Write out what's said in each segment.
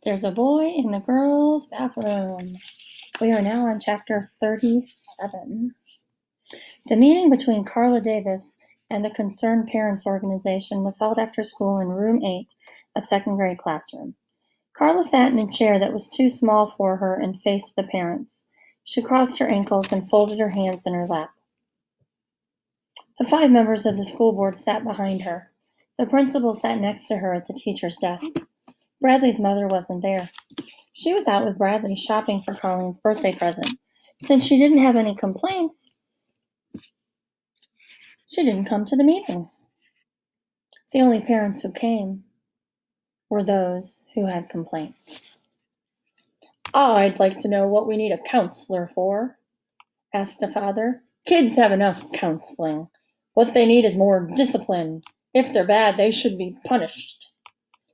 There's a boy in the girls' bathroom. We are now on chapter 37. The meeting between Carla Davis and the Concerned Parents Organization was held after school in room 8, a second grade classroom. Carla sat in a chair that was too small for her and faced the parents. She crossed her ankles and folded her hands in her lap. The 5 members of the school board sat behind her. The principal sat next to her at the teacher's desk. Bradley's mother wasn't there. She was out with Bradley shopping for Colleen's birthday present. Since she didn't have any complaints, she didn't come to the meeting. The only parents who came were those who had complaints. "I'd like to know what we need a counselor for," asked a father. "Kids have enough counseling. What they need is more discipline. If they're bad, they should be punished."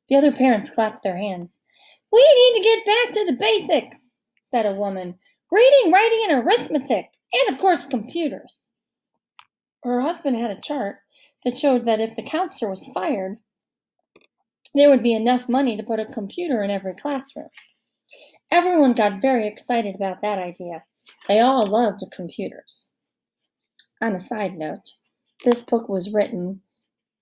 The other parents clapped their hands. "We need to get back to the basics," said a woman. "Reading, writing, and arithmetic, and of course computers." Her husband had a chart that showed that if the counselor was fired, there would be enough money to put a computer in every classroom. Everyone got very excited about that idea. They all loved computers. On a side note, this book was written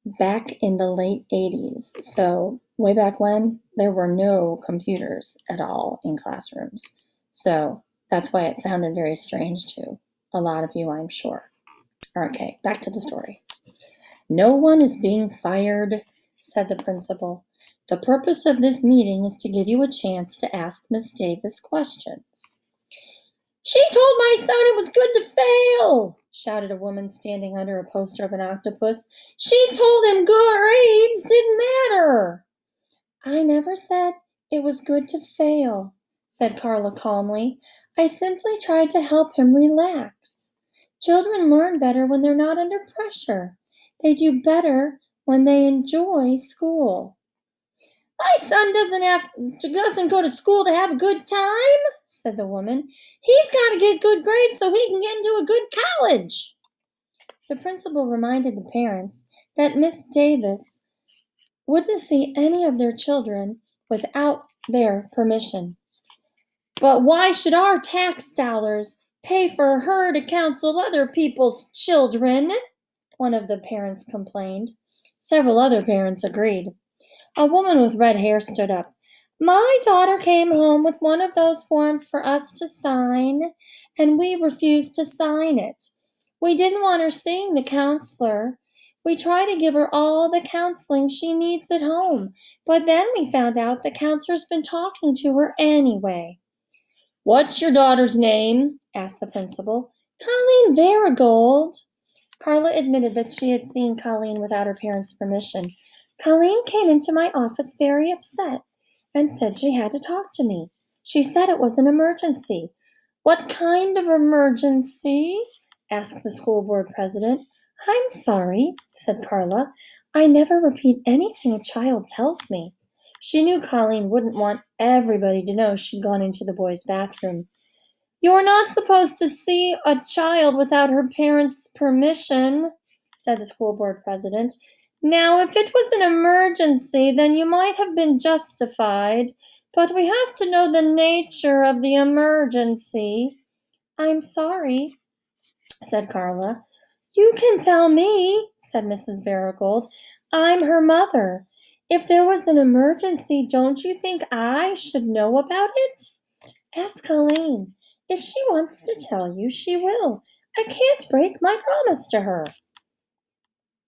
back in the late 80s, so way back when, there were no computers at all in classrooms. So that's why it sounded very strange to a lot of you, I'm sure. Okay, back to the story. "No one is being fired," said the principal. "The purpose of this meeting is to give you a chance to ask Miss Davis questions." "She told my son it was good to fail," shouted a woman standing under a poster of an octopus. "She told him grades didn't matter." "I never said it was good to fail," said Carla calmly. "I simply tried to help him relax. Children learn better when they're not under pressure. They do better when they enjoy school." "My son doesn't go to school to have a good time," said the woman. "He's got to get good grades so he can get into a good college." The principal reminded the parents that Miss Davis wouldn't see any of their children without their permission. "But why should our tax dollars pay for her to counsel other people's children?" one of the parents complained. Several other parents agreed. A woman with red hair stood up. "My daughter came home with one of those forms for us to sign, and we refused to sign it. We didn't want her seeing the counselor. We try to give her all the counseling she needs at home, but then we found out the counselor's been talking to her anyway." "What's your daughter's name?" asked the principal. "Colleen Varigold." Carla admitted that she had seen Colleen without her parents' permission. "Colleen came into my office very upset and said she had to talk to me. She said it was an emergency." "What kind of emergency?" asked the school board president. "I'm sorry," said Carla. "I never repeat anything a child tells me." She knew Colleen wouldn't want everybody to know she'd gone into the boys' bathroom. "You're not supposed to see a child without her parents' permission," said the school board president. "Now, if it was an emergency, then you might have been justified, but we have to know the nature of the emergency." "I'm sorry," said Carla. "You can tell me," said Mrs. Varigold. "I'm her mother. If there was an emergency, don't you think I should know about it? Ask Colleen. If she wants to tell you, she will. I can't break my promise to her."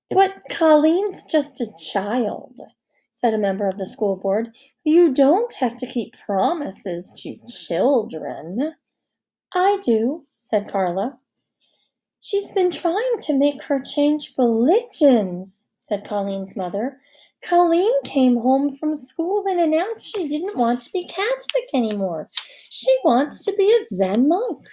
"But Colleen's just a child," said a member of the school board. "You don't have to keep promises to children." "I do," said Carla. "She's been trying to make her change religions," said Colleen's mother. "Colleen came home from school and announced she didn't want to be Catholic anymore. She wants to be a Zen monk."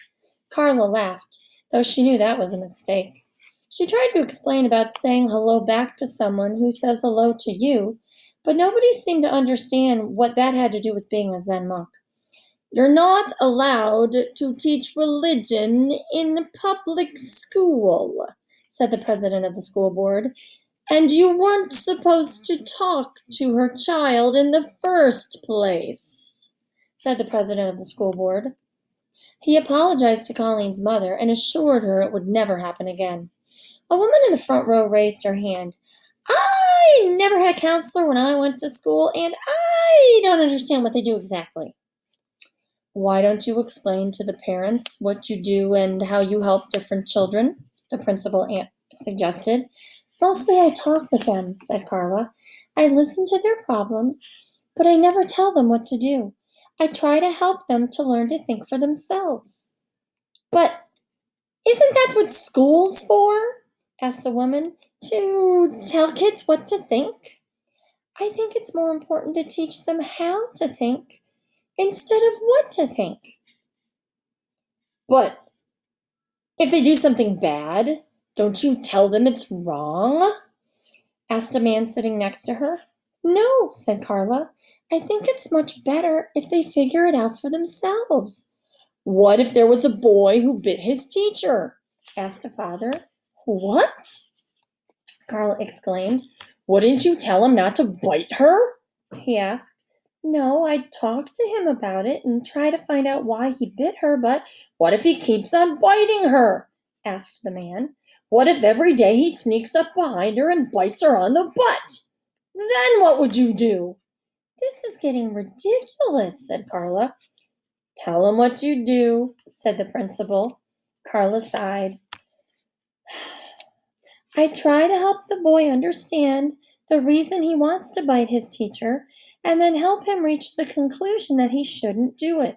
Carla laughed, though she knew that was a mistake. She tried to explain about saying hello back to someone who says hello to you, but nobody seemed to understand what that had to do with being a Zen monk. "You're not allowed to teach religion in public school," said the president of the school board. And you weren't supposed to talk to her child in the first place, said the president of the school board. He apologized to Colleen's mother and assured her it would never happen again. A woman in the front row raised her hand. I never had a counselor when I went to school, and I don't understand what they do exactly. Why don't you explain to the parents what you do and how you help different children? The principal suggested. Mostly I talk with them, said Carla. I listen to their problems, but I never tell them what to do. I try to help them to learn to think for themselves. But isn't that what school's for? Asked the woman. To tell kids what to think? I think it's more important to teach them how to think instead of what to think. But if they do something bad, don't you tell them it's wrong? Asked a man sitting next to her. No, said Carla. I think it's much better if they figure it out for themselves. What if there was a boy who bit his teacher? Asked a father. What? Carla exclaimed. Wouldn't you tell him not to bite her? He asked. No, I'd talk to him about it and try to find out why he bit her, but what if he keeps on biting her? Asked the man. What if every day he sneaks up behind her and bites her on the butt? Then what would you do? This is getting ridiculous, said Carla. Tell him what you do, said the principal. Carla sighed. I try to help the boy understand the reason he wants to bite his teacher and then help him reach the conclusion that he shouldn't do it.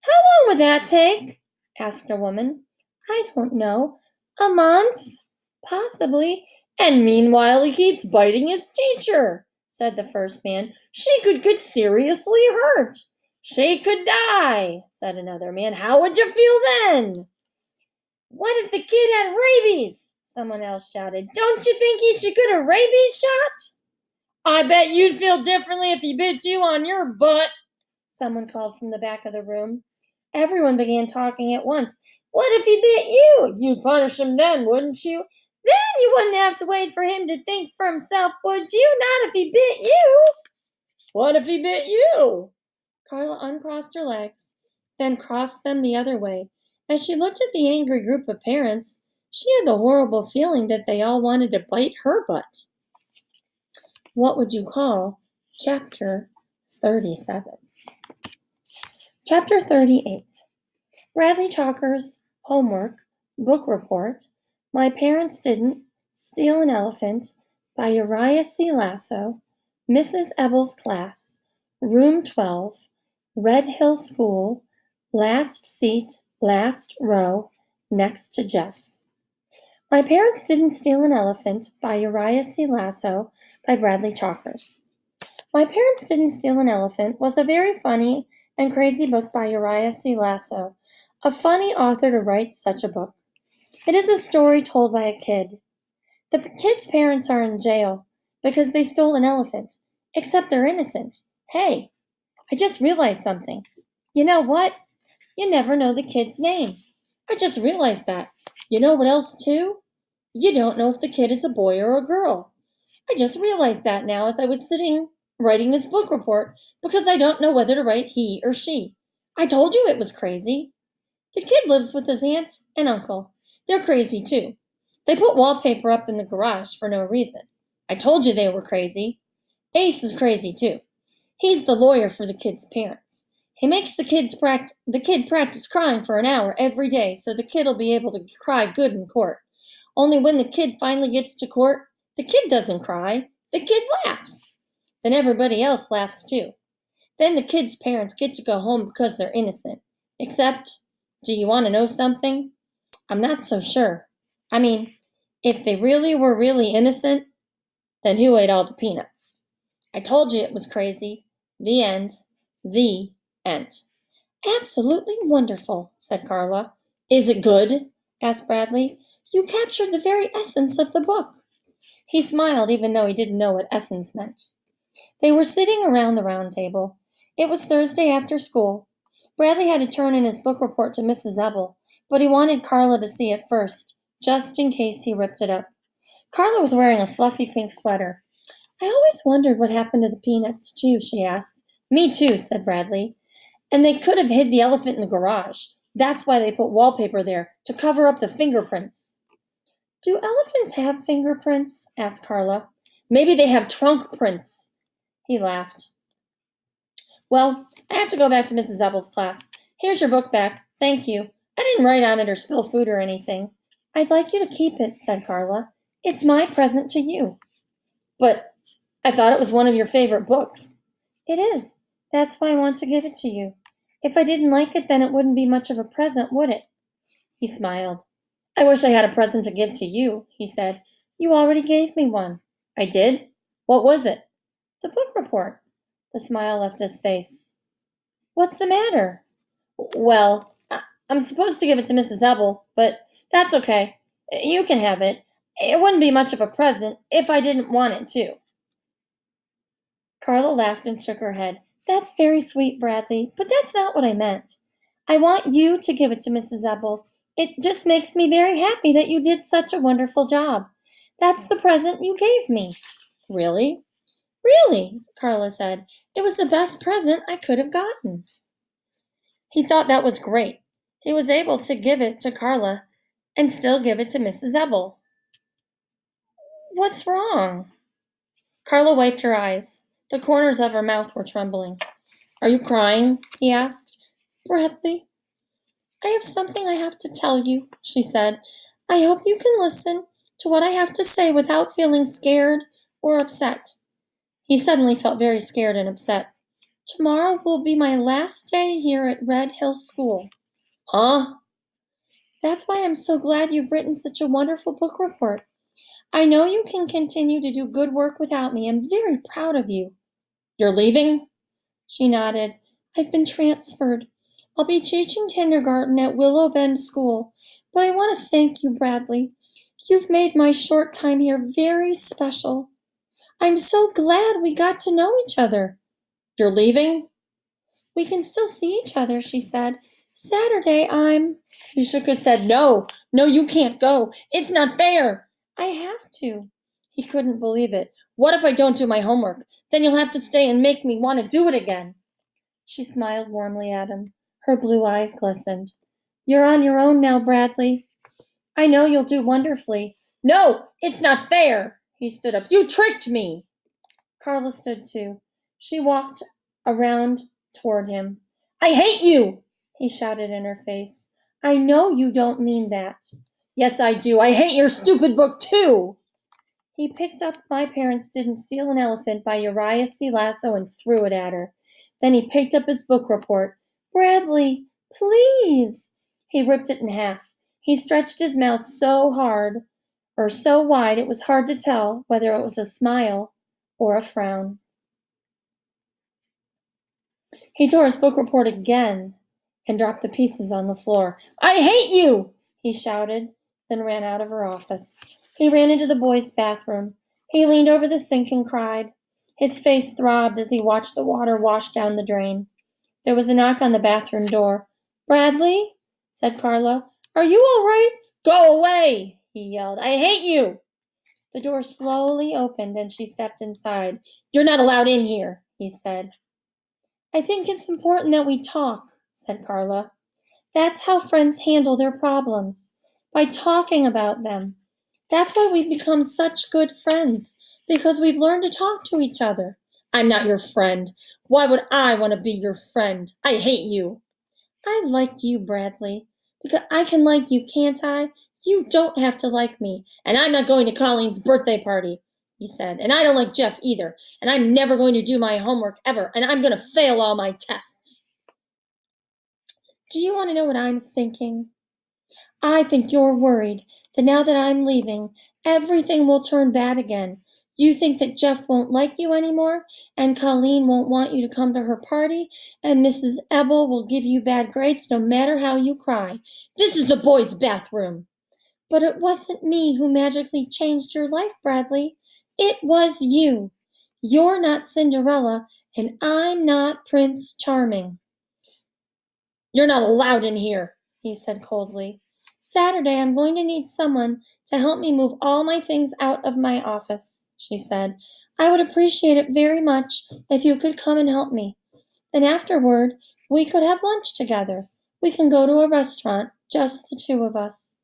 How long would that take? Asked a woman. I don't know. A month? Possibly. And meanwhile he keeps biting his teacher, said the first man. She could get seriously hurt. She could die, said another man. How would you feel then? What if the kid had rabies? Someone else shouted. Don't you think he should get a rabies shot? I bet you'd feel differently if he bit you on your butt, someone called from the back of the room. Everyone began talking at once. What if he bit you? You'd punish him then, wouldn't you? Then you wouldn't have to wait for him to think for himself, would you? Not if he bit you. What if he bit you? Carla uncrossed her legs, then crossed them the other way. As she looked at the angry group of parents, she had the horrible feeling that they all wanted to bite her butt. What would you call Chapter 37? Chapter 38. Bradley Chalker's Homework, Book Report, My Parents Didn't, Steal an Elephant, by Uriah C. Lasso, Mrs. Ebble's Class, Room 12, Red Hill School, Last Seat, Last Row, Next to Jeff. My Parents Didn't Steal an Elephant, by Uriah C. Lasso, by Bradley Chalkers. My Parents Didn't Steal an Elephant was a very funny and crazy book by Uriah C. Lasso, a funny author to write such a book. It is a story told by a kid. The kid's parents are in jail because they stole an elephant, except they're innocent. Hey, I just realized something. You know what? You never know the kid's name. I just realized that. You know what else, too? You don't know if the kid is a boy or a girl. I just realized that now as I was sitting writing this book report because I don't know whether to write he or she. I told you it was crazy. The kid lives with his aunt and uncle. They're crazy too. They put wallpaper up in the garage for no reason. I told you they were crazy. Ace is crazy too. He's the lawyer for the kid's parents. He makes the kid practice crying for an hour every day so the kid will be able to cry good in court. Only when the kid finally gets to court, the kid doesn't cry. The kid laughs. Then everybody else laughs too. Then the kid's parents get to go home because they're innocent. Except, do you want to know something? I'm not so sure. I mean, if they really were really innocent, then who ate all the peanuts? I told you it was crazy. The end. The end. Absolutely wonderful, said Carla. Is it good? Asked Bradley. You captured the very essence of the book. He smiled even though he didn't know what essence meant. They were sitting around the round table. It was Thursday after school. Bradley had to turn in his book report to Mrs. Ebble, but he wanted Carla to see it first, just in case he ripped it up. Carla was wearing a fluffy pink sweater. I always wondered what happened to the peanuts, too, she asked. Me too, said Bradley. And they could have hid the elephant in the garage. That's why they put wallpaper there, to cover up the fingerprints. Do elephants have fingerprints? Asked Carla. Maybe they have trunk prints. He laughed. Well, I have to go back to Mrs. Apple's class. Here's your book back. Thank you. I didn't write on it or spill food or anything. I'd like you to keep it, said Carla. It's my present to you. But I thought it was one of your favorite books. It is. That's why I want to give it to you. If I didn't like it, then it wouldn't be much of a present, would it? He smiled. I wish I had a present to give to you, he said. You already gave me one. I did? What was it? The book report. The smile left his face. What's the matter? Well, I'm supposed to give it to Mrs. Ebel, but that's okay. You can have it. It wouldn't be much of a present if I didn't want it to. Carla laughed and shook her head. That's very sweet, Bradley, but that's not what I meant. I want you to give it to Mrs. Ebel. It just makes me very happy that you did such a wonderful job. That's the present you gave me. Really? Really, Carla said. It was the best present I could have gotten. He thought that was great. He was able to give it to Carla and still give it to Mrs. Ebel. What's wrong? Carla wiped her eyes. The corners of her mouth were trembling. Are you crying? He asked. Bradley, I have something I have to tell you, she said. I hope you can listen to what I have to say without feeling scared or upset. He suddenly felt very scared and upset. Tomorrow will be my last day here at Red Hill School. Huh? That's why I'm so glad you've written such a wonderful book report. I know you can continue to do good work without me. I'm very proud of you. You're leaving? She nodded. I've been transferred. I'll be teaching kindergarten at Willow Bend School. But I want to thank you, Bradley. You've made my short time here very special. I'm so glad we got to know each other. You're leaving? We can still see each other, she said. Saturday, He shook his head. No, you can't go. It's not fair. I have to. He couldn't believe it. What if I don't do my homework? Then you'll have to stay and make me want to do it again. She smiled warmly at him. Her blue eyes glistened. You're on your own now, Bradley. I know you'll do wonderfully. No, it's not fair. He stood up. You tricked me. Carla stood too. She walked around toward him. I hate you, he shouted in her face. I know you don't mean that. Yes, I do. I hate your stupid book, too. He picked up My Parents Didn't Steal an Elephant by Uriah C. Lasso and threw it at her. Then he picked up his book report. Bradley, please. He ripped it in half. He stretched his mouth so wide it was hard to tell whether it was a smile or a frown. He tore his book report again and dropped the pieces on the floor. I hate you, he shouted, then ran out of her office. He ran into the boys' bathroom. He leaned over the sink and cried. His face throbbed as he watched the water wash down the drain. There was a knock on the bathroom door. Bradley, said Carla, are you all right? Go away, he yelled. I hate you. The door slowly opened and she stepped inside. You're not allowed in here, he said. I think it's important that we talk, said Carla. That's how friends handle their problems, by talking about them. That's why we've become such good friends, because we've learned to talk to each other. I'm not your friend. Why would I want to be your friend? I hate you. I like you, Bradley, because I can like you, can't I? You don't have to like me, and I'm not going to Colleen's birthday party, he said, and I don't like Jeff either, and I'm never going to do my homework ever, and I'm going to fail all my tests. Do you want to know what I'm thinking? I think you're worried that now that I'm leaving, everything will turn bad again. You think that Jeff won't like you anymore, and Colleen won't want you to come to her party, and Mrs. Ebel will give you bad grades no matter how you cry. This is the boys' bathroom. But it wasn't me who magically changed your life, Bradley. It was you. You're not Cinderella, and I'm not Prince Charming. You're not allowed in here, he said coldly. Saturday, I'm going to need someone to help me move all my things out of my office, she said. I would appreciate it very much if you could come and help me. Then afterward, we could have lunch together. We can go to a restaurant, just the two of us.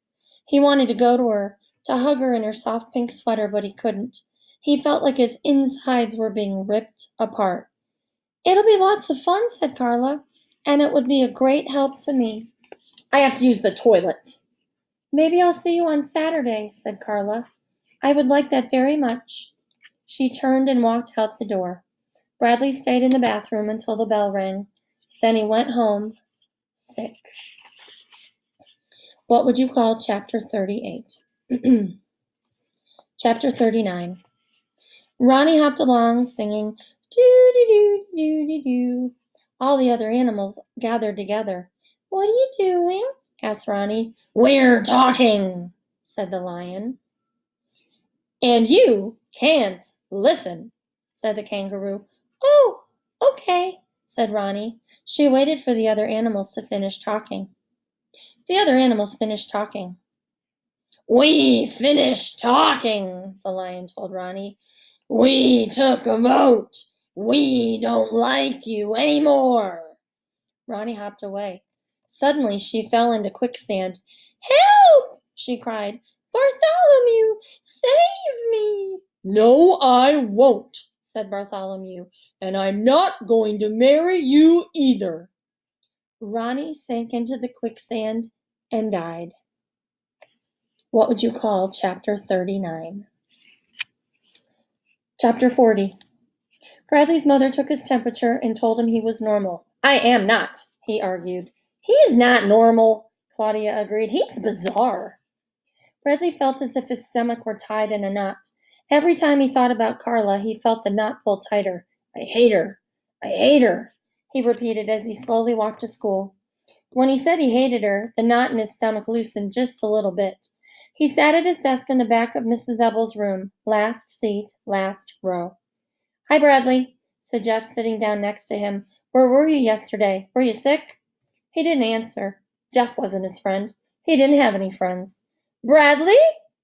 He wanted to go to her, to hug her in her soft pink sweater, but he couldn't. He felt like his insides were being ripped apart. It'll be lots of fun, said Carla, and it would be a great help to me. I have to use the toilet. Maybe I'll see you on Saturday, said Carla. I would like that very much. She turned and walked out the door. Bradley stayed in the bathroom until the bell rang. Then he went home, sick. What would you call chapter 38? Chapter 39. Ronnie hopped along, singing, doo-dee-doo-doo-dee-doo. All the other animals gathered together. What are you doing? Asked Ronnie. We're talking, said the lion. And you can't listen, said the kangaroo. Oh, okay, said Ronnie. She waited for the other animals to finish talking. The other animals finished talking. We finished talking, the lion told Ronnie. We took a vote. We don't like you anymore. Ronnie hopped away. Suddenly she fell into quicksand. Help! She cried. Bartholomew, save me! No, I won't, said Bartholomew, and I'm not going to marry you either. Ronnie sank into the quicksand and died. What would you call chapter 39? Chapter 40. Bradley's mother took his temperature and told him he was normal. I am not, he argued. He is not normal, Claudia agreed. He's bizarre. Bradley felt as if his stomach were tied in a knot. Every time he thought about Carla, he felt the knot pull tighter. I hate her. I hate her, he repeated as he slowly walked to school. When he said he hated her, the knot in his stomach loosened just a little bit. He sat at his desk in the back of Mrs. Ebble's room. Last seat, last row. Hi, Bradley, said Jeff, sitting down next to him. Where were you yesterday? Were you sick? He didn't answer. Jeff wasn't his friend. He didn't have any friends. Bradley,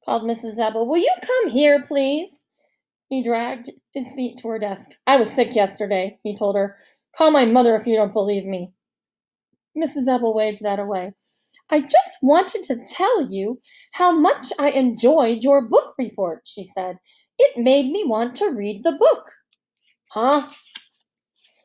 called Mrs. Ebble, will you come here, please? He dragged his feet to her desk. I was sick yesterday, he told her. Call my mother if you don't believe me. Mrs. Ebble waved that away. I just wanted to tell you how much I enjoyed your book report, she said. It made me want to read the book. Huh?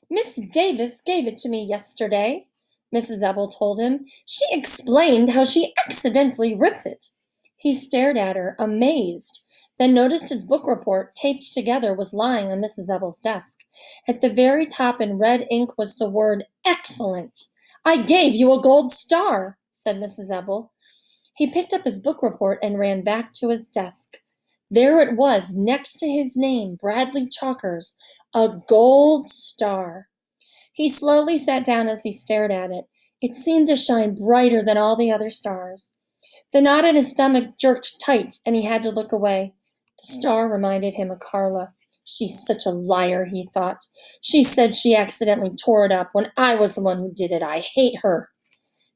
Miss Davis gave it to me yesterday, Mrs. Ebble told him. She explained how she accidentally ripped it. He stared at her, amazed, then noticed his book report, taped together, was lying on Mrs. Ebble's desk. At the very top in red ink was the word excellent. I gave you a gold star, said Mrs. Ebble. He picked up his book report and ran back to his desk. There it was, next to his name, Bradley Chalkers, a gold star. He slowly sat down as he stared at it. It seemed to shine brighter than all the other stars. The knot in his stomach jerked tight, and he had to look away. The star reminded him of Carla. She's such a liar, he thought. She said she accidentally tore it up when I was the one who did it. I hate her.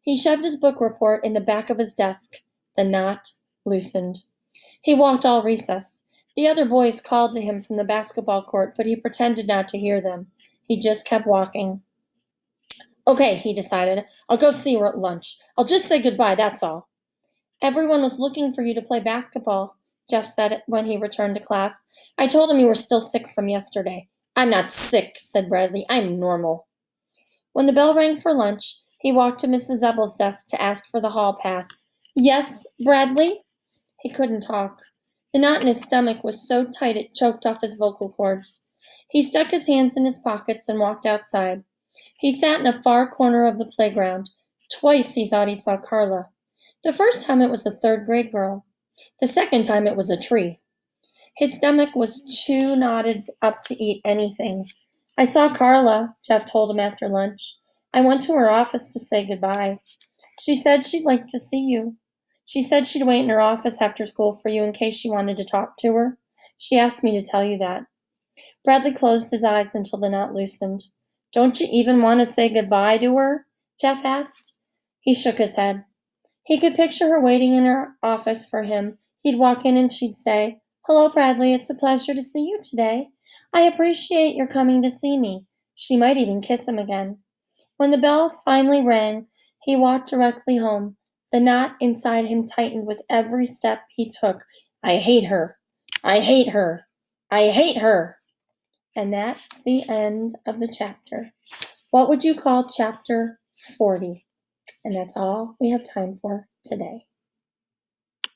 He shoved his book report in the back of his desk. The knot loosened. He walked all recess. The other boys called to him from the basketball court, but he pretended not to hear them. He just kept walking. Okay, he decided. I'll go see her at lunch. I'll just say goodbye, that's all. Everyone was looking for you to play basketball, Jeff said when he returned to class. I told him you were still sick from yesterday. I'm not sick, said Bradley. I'm normal. When the bell rang for lunch, he walked to Mrs. Ebble's desk to ask for the hall pass. Yes, Bradley? He couldn't talk. The knot in his stomach was so tight it choked off his vocal cords. He stuck his hands in his pockets and walked outside. He sat in a far corner of the playground. Twice he thought he saw Carla. The first time it was a third-grade girl. The second time it was a tree. His stomach was too knotted up to eat anything. I saw Carla, Jeff told him after lunch. I went to her office to say goodbye. She said she'd like to see you. She said she'd wait in her office after school for you in case you wanted to talk to her. She asked me to tell you that. Bradley closed his eyes until the knot loosened. Don't you even want to say goodbye to her? Jeff asked. He shook his head. He could picture her waiting in her office for him. He'd walk in and she'd say, "Hello, Bradley, it's a pleasure to see you today. I appreciate your coming to see me." She might even kiss him again. When the bell finally rang, he walked directly home. The knot inside him tightened with every step he took. I hate her. I hate her. I hate her. And that's the end of the chapter. What would you call chapter 40? And that's all we have time for today.